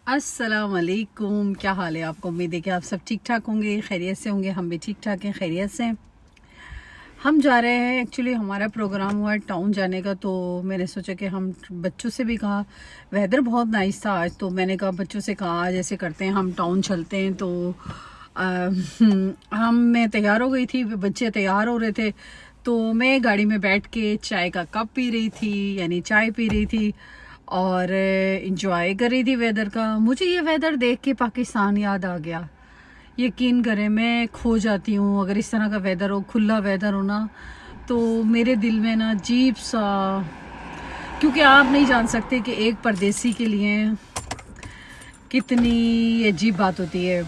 अस्सलाम वालेकुम, क्या हाल है आपको। उम्मीद है कि आप सब ठीक ठाक होंगे, खैरियत से होंगे। हम भी ठीक ठाक हैं, खैरियत से। हम जा रहे हैं, एक्चुअली हमारा प्रोग्राम हुआ है टाउन जाने का। तो मैंने सोचा कि हम बच्चों से भी कहा, वेदर बहुत नाइस था आज, तो मैंने कहा बच्चों से कहा आज ऐसे करते हैं, हम टाउन चलते हैं। तो मैं तैयार हो गई थी, बच्चे तैयार हो रहे थे, तो मैं गाड़ी में बैठ के चाय का कप पी रही थी, यानी चाय पी रही थी और इंजॉय कर रही थी वेदर का। मुझे ये वेदर देख के पाकिस्तान याद आ गया। यकीन करें, मैं खो जाती हूँ अगर इस तरह का वेदर हो, खुला वेदर हो ना, तो मेरे दिल में ना अजीब सा, क्योंकि आप नहीं जान सकते कि एक परदेसी के लिए कितनी अजीब बात होती है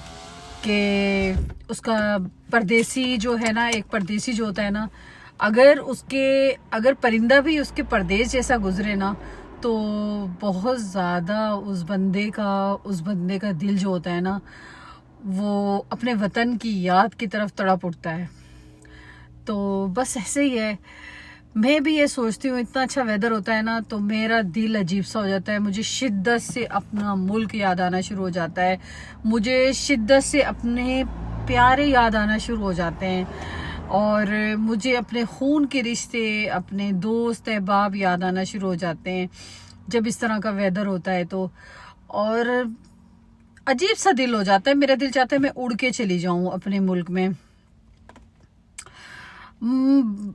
कि उसका परदेसी जो है ना, एक परदेसी जो होता है ना, अगर परिंदा भी उसके परदेश जैसा गुजरे ना, तो बहुत ज़्यादा उस बंदे का दिल जो होता है ना, वो अपने वतन की याद की तरफ तड़प उठता है। तो बस ऐसे ही है, मैं भी ये सोचती हूँ, इतना अच्छा वेदर होता है ना तो मेरा दिल अजीब सा हो जाता है। मुझे शिद्दत से अपना मुल्क याद आना शुरू हो जाता है, मुझे शिद्दत से अपने प्यारे याद आना शुरू हो जाते हैं, और मुझे अपने खून के रिश्ते, अपने दोस्त अहबाब याद आना शुरू हो जाते हैं जब इस तरह का वेदर होता है। तो और अजीब सा दिल हो जाता है, मेरा दिल चाहता है मैं उड़ के चली जाऊं अपने मुल्क में।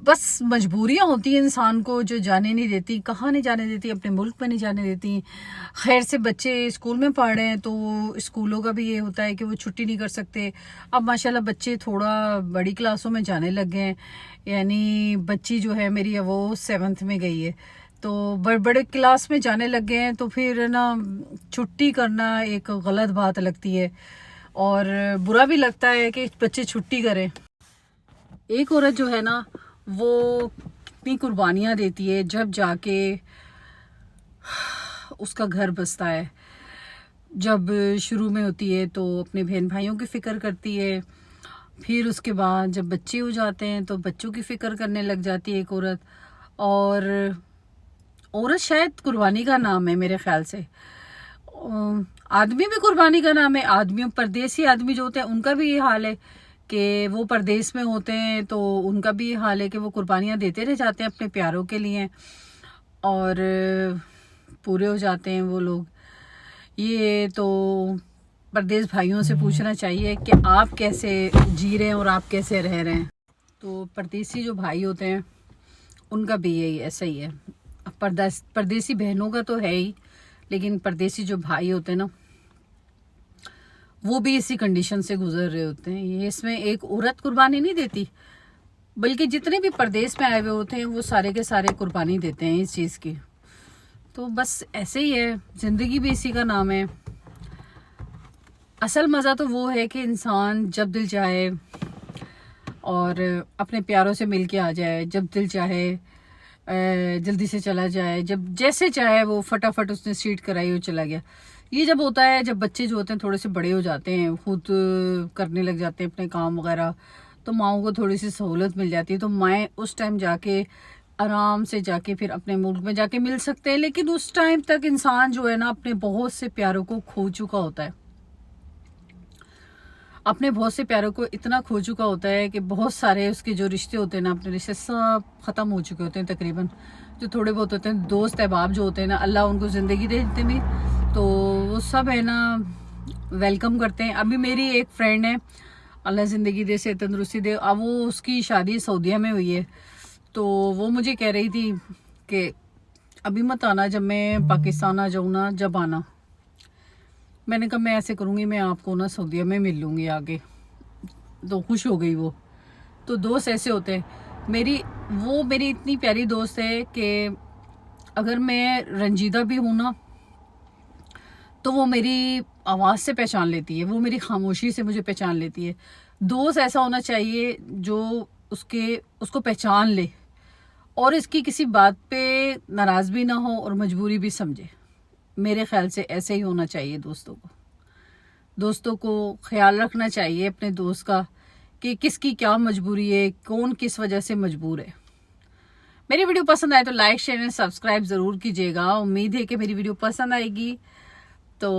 बस मजबूरियां होती हैं इंसान को जो जाने नहीं देती, कहाँ नहीं जाने देती, अपने मुल्क में नहीं जाने देती। खैर से बच्चे स्कूल में पढ़ रहे हैं तो स्कूलों का भी ये होता है कि वो छुट्टी नहीं कर सकते। अब माशाल्लाह बच्चे थोड़ा बड़ी क्लासों में जाने लग गए हैं, यानी बच्ची जो है मेरी वो 7th में गई है, तो बड़े क्लास में जाने लग गए हैं। तो फिर ना छुट्टी करना एक गलत बात लगती है और बुरा भी लगता है कि बच्चे छुट्टी करें। एक औरत जो है ना, वो कितनी कुर्बानियाँ देती है जब जाके उसका घर बसता है। जब शुरू में होती है तो अपने बहन भाइयों की फिक्र करती है, फिर उसके बाद जब बच्चे हो जाते हैं तो बच्चों की फिक्र करने लग जाती है एक औरत। और औरत शायद कुर्बानी का नाम है मेरे ख्याल से। आदमी भी कुर्बानी का नाम है। आदमियों, परदेसी आदमी जो होते हैं उनका भी ये हाल है कि वो परदेश में होते हैं, तो उनका भी ये हाल है कि वो कुर्बानियाँ देते रह जाते हैं अपने प्यारों के लिए, और पूरे हो जाते हैं वो लोग। ये तो परदेश भाइयों से पूछना चाहिए कि आप कैसे जी रहे हैं और आप कैसे रह रहे हैं। तो परदेसी जो भाई होते हैं उनका भी यही ऐसा ही है। परदेसी बहनों का तो है ही, लेकिन परदेसी जो भाई होते हैं ना, वो भी इसी कंडीशन से गुजर रहे होते हैं। ये इसमें एक औरत कुर्बानी नहीं देती, बल्कि जितने भी परदेश में आए हुए होते हैं वो सारे के सारे कुर्बानी देते हैं इस चीज़ की। तो बस ऐसे ही है, ज़िंदगी भी इसी का नाम है। असल मज़ा तो वो है कि इंसान जब दिल चाहे और अपने प्यारों से मिल के आ जाए, जब दिल चाहे जल्दी से चला जाए, जब जैसे चाहे वो फटाफट उसने सीट कराई और चला गया। ये जब होता है जब बच्चे जो होते हैं थोड़े से बड़े हो जाते हैं, खुद करने लग जाते हैं अपने काम वगैरह, तो माओ को थोड़ी सी सहूलत मिल जाती है, तो माएँ उस टाइम जाके आराम से जाके फिर अपने मुल्क में जाके मिल सकते हैं। लेकिन उस टाइम तक इंसान जो है ना अपने बहुत से प्यारों को खो चुका होता है, अपने बहुत से प्यारों को इतना खो चुका होता है कि बहुत सारे उसके जो रिश्ते होते हैं ना, अपने रिश्ते सब ख़त्म हो चुके होते हैं तकरीबन। जो थोड़े बहुत होते हैं दोस्त अहबाब जो होते हैं ना, अल्लाह उनको ज़िंदगी दे देते भी, तो वो सब है ना वेलकम करते हैं। अभी मेरी एक फ्रेंड है, अल्लाह ज़िंदगी दे, से तंदुरुस्ती दे, अब वो उसकी शादी सऊदीया में हुई है, तो वो मुझे कह रही थी कि अभी मत आना, जब मैं पाकिस्तान आ जाऊँ ना, जब आना। मैंने कहा मैं ऐसे करूँगी, मैं आपको ना सऊदीया में मिल लूँगी आगे। तो खुश हो गई वो। तो दोस्त ऐसे होते हैं। वो मेरी इतनी प्यारी दोस्त है कि अगर मैं रंजीदा भी हूँ ना, तो वो मेरी आवाज़ से पहचान लेती है, वो मेरी खामोशी से मुझे पहचान लेती है। दोस्त ऐसा होना चाहिए जो उसको पहचान ले और इसकी किसी बात पे नाराज़ भी ना हो और मजबूरी भी समझे। मेरे ख्याल से ऐसे ही होना चाहिए दोस्तों को ख्याल रखना चाहिए अपने दोस्त का कि किसकी क्या मजबूरी है, कौन किस वजह से मजबूर है। मेरी वीडियो पसंद आए तो लाइक शेयर एंड सब्सक्राइब ज़रूर कीजिएगा। उम्मीद है कि मेरी वीडियो पसंद आएगी। तो